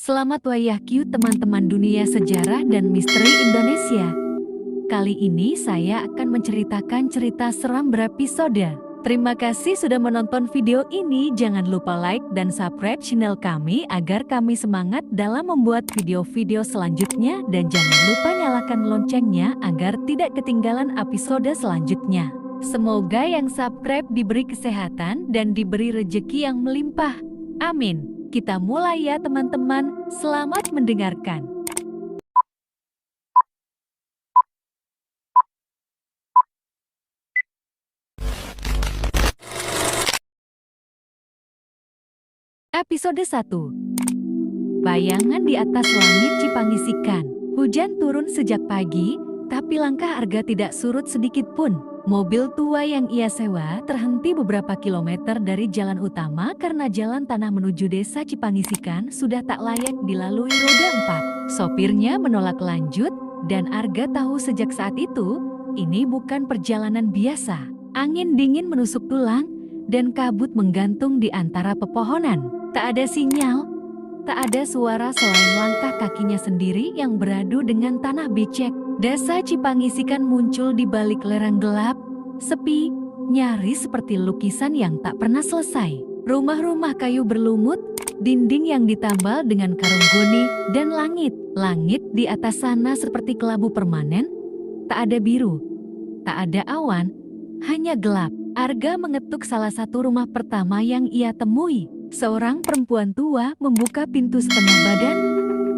Selamat Wayahku teman-teman dunia sejarah dan misteri Indonesia. Kali ini saya akan menceritakan cerita seram berepisode. Terima kasih sudah menonton video ini. Jangan lupa like dan subscribe channel kami agar kami semangat dalam membuat video-video selanjutnya. Dan jangan lupa nyalakan loncengnya agar tidak ketinggalan episode selanjutnya. Semoga yang subscribe diberi kesehatan dan diberi rezeki yang melimpah. Amin. Kita mulai ya teman-teman, selamat mendengarkan. Episode 1. Bayangan di atas langit Cipangisikan. Hujan turun sejak pagi, tapi langkah Arga tidak surut sedikit pun. Mobil tua yang ia sewa terhenti beberapa kilometer dari jalan utama karena jalan tanah menuju desa Cipangisikan sudah tak layak dilalui roda 4. Sopirnya menolak lanjut dan Arga tahu sejak saat itu, ini bukan perjalanan biasa. Angin dingin menusuk tulang dan kabut menggantung di antara pepohonan. Tak ada sinyal, tak ada suara selain langkah kakinya sendiri yang beradu dengan tanah becek. Desa Cipangisikan muncul di balik lereng gelap, sepi, nyaris seperti lukisan yang tak pernah selesai. Rumah-rumah kayu berlumut, dinding yang ditambal dengan karung goni, dan langit. Langit di atas sana seperti kelabu permanen, tak ada biru, tak ada awan, hanya gelap. Arga mengetuk salah satu rumah pertama yang ia temui. Seorang perempuan tua membuka pintu setengah badan,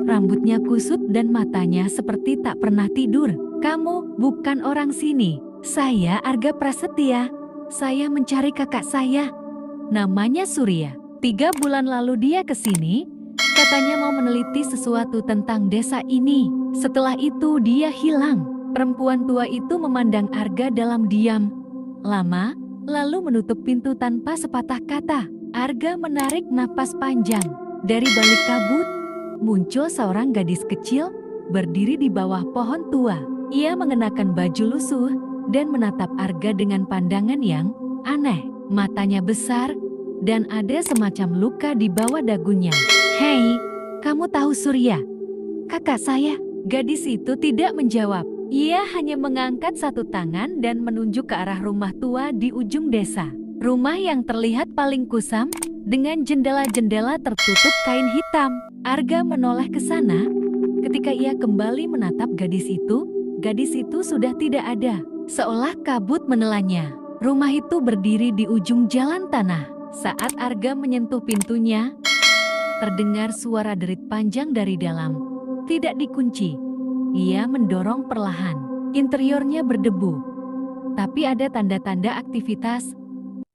rambutnya kusut dan matanya seperti tak pernah tidur. "Kamu bukan orang sini." "Saya Arga Prasetya. Saya mencari kakak saya. Namanya Surya. 3 bulan lalu dia ke sini. Katanya mau meneliti sesuatu tentang desa ini. Setelah itu dia hilang." Perempuan tua itu memandang Arga dalam diam lama, lalu menutup pintu tanpa sepatah kata. Arga menarik napas panjang. Dari balik kabut, muncul seorang gadis kecil, berdiri di bawah pohon tua. Ia mengenakan baju lusuh dan menatap Arga dengan pandangan yang aneh. Matanya besar dan ada semacam luka di bawah dagunya. "Hei, kamu tahu Surya? Kakak saya?" Gadis itu tidak menjawab. Ia hanya mengangkat satu tangan dan menunjuk ke arah rumah tua di ujung desa. Rumah yang terlihat paling kusam, dengan jendela-jendela tertutup kain hitam. Arga menoleh ke sana. Ketika ia kembali menatap gadis itu sudah tidak ada. Seolah kabut menelannya. Rumah itu berdiri di ujung jalan tanah. Saat Arga menyentuh pintunya, terdengar suara derit panjang dari dalam. Tidak dikunci. Ia mendorong perlahan. Interiornya berdebu, tapi ada tanda-tanda aktivitas.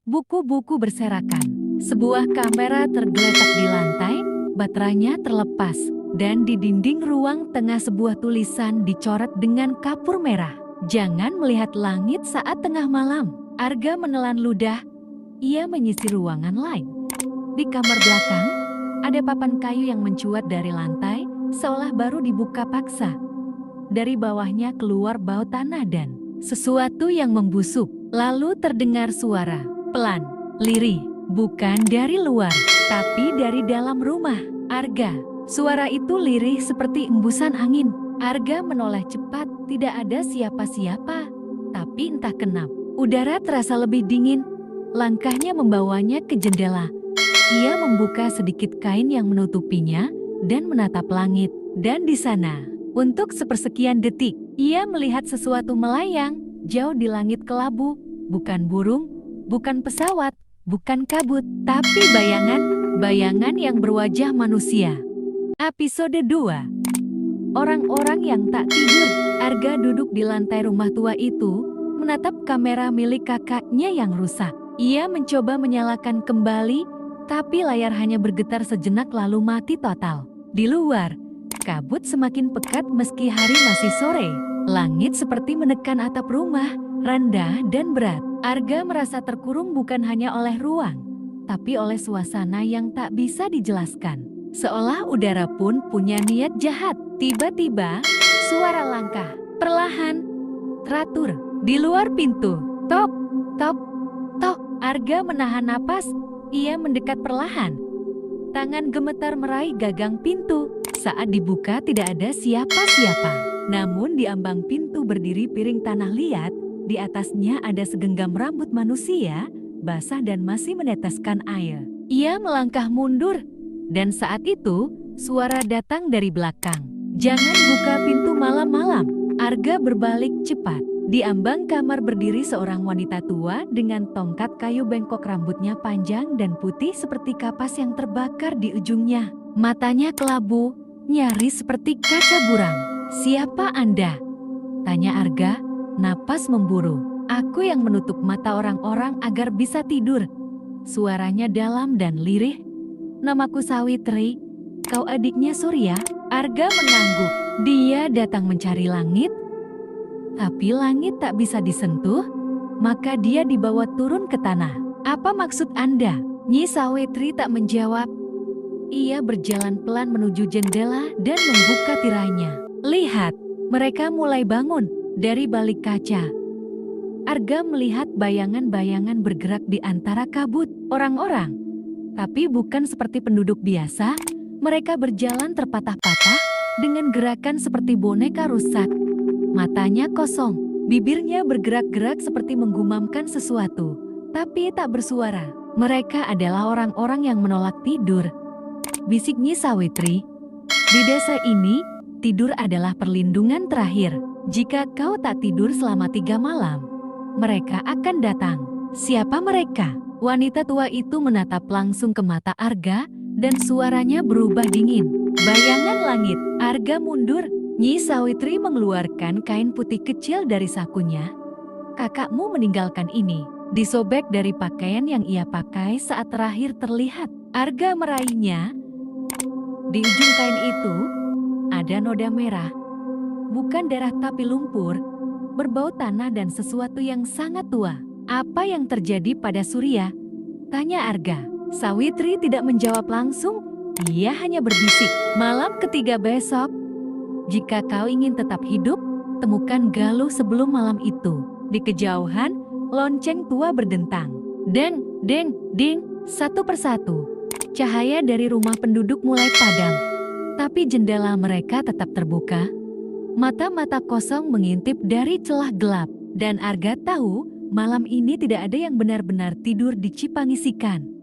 Buku-buku berserakan. Sebuah kamera tergeletak di lantai, baterainya terlepas, dan di dinding ruang tengah sebuah tulisan dicoret dengan kapur merah. "Jangan melihat langit saat tengah malam." Arga menelan ludah. Ia menyisir ruangan lain. Di kamar belakang, ada papan kayu yang mencuat dari lantai, seolah baru dibuka paksa. Dari bawahnya keluar bau tanah dan sesuatu yang membusuk. Lalu terdengar suara pelan, lirih, bukan dari luar, tapi dari dalam rumah Arga. Suara itu lirih seperti embusan angin. Arga menoleh cepat, tidak ada siapa-siapa. Tapi entah kenapa, udara terasa lebih dingin. Langkahnya membawanya ke jendela. Ia membuka sedikit kain yang menutupinya dan menatap langit. Dan di sana, untuk sepersekian detik, ia melihat sesuatu melayang jauh di langit kelabu. Bukan burung, bukan pesawat, bukan kabut, tapi bayangan yang berwajah manusia. Episode 2. Orang-orang yang tak tidur. Arga duduk di lantai rumah tua itu, menatap kamera milik kakaknya yang rusak. Ia mencoba menyalakan kembali, tapi layar hanya bergetar sejenak lalu mati total. Di luar, kabut semakin pekat meski hari masih sore. Langit seperti menekan atap rumah, rendah dan berat. Arga merasa terkurung bukan hanya oleh ruang, tapi oleh suasana yang tak bisa dijelaskan. Seolah udara pun punya niat jahat. Tiba-tiba, suara langkah perlahan, teratur, di luar pintu. Tok, tok, tok. Arga menahan napas. Ia mendekat perlahan. Tangan gemetar meraih gagang pintu. Saat dibuka tidak ada siapa-siapa. Namun di ambang pintu berdiri piring tanah liat. Di atasnya ada segenggam rambut manusia, basah dan masih meneteskan air. Ia melangkah mundur. Dan saat itu, suara datang dari belakang. "Jangan buka pintu malam-malam." Arga berbalik cepat. Di ambang kamar berdiri seorang wanita tua dengan tongkat kayu bengkok, rambutnya panjang dan putih seperti kapas yang terbakar di ujungnya. Matanya kelabu, nyaris seperti kaca buram. "Siapa Anda?" tanya Arga, napas memburu. "Aku yang menutup mata orang-orang agar bisa tidur." Suaranya dalam dan lirih. "Namaku Sawitri, kau adiknya Surya?" Arga mengangguk. Dia datang mencari langit, tapi langit tak bisa disentuh, maka dia dibawa turun ke tanah. "Apa maksud Anda?" Nyi Sawitri tak menjawab. Ia berjalan pelan menuju jendela dan membuka tirainya. "Lihat, mereka mulai bangun." Dari balik kaca, Arga melihat bayangan-bayangan bergerak di antara kabut. Orang-orang, tapi bukan seperti penduduk biasa. Mereka berjalan terpatah-patah dengan gerakan seperti boneka rusak. Matanya kosong, bibirnya bergerak-gerak seperti menggumamkan sesuatu, tapi tak bersuara. "Mereka adalah orang-orang yang menolak tidur," bisik Nyi Sawitri. "Di desa ini, tidur adalah perlindungan terakhir. Jika kau tak tidur selama 3 malam, mereka akan datang." "Siapa mereka?" Wanita tua itu menatap langsung ke mata Arga dan suaranya berubah dingin. "Bayangan langit." Arga mundur. Nyi Sawitri mengeluarkan kain putih kecil dari sakunya. "Kakakmu meninggalkan ini." Disobek dari pakaian yang ia pakai saat terakhir terlihat. Arga meraihnya. Di ujung kain itu, ada noda merah. Bukan darah tapi lumpur, berbau tanah dan sesuatu yang sangat tua. "Apa yang terjadi pada Surya?" tanya Arga. Sawitri tidak menjawab langsung, ia hanya berbisik. "Malam ketiga besok, jika kau ingin tetap hidup, temukan Galuh sebelum malam itu." Di kejauhan, lonceng tua berdentang. Deng, deng, ding, satu persatu. Cahaya dari rumah penduduk mulai padam. Tapi jendela mereka tetap terbuka. Mata-mata kosong mengintip dari celah gelap. Dan Arga tahu, malam ini tidak ada yang benar-benar tidur di Cipangisikan.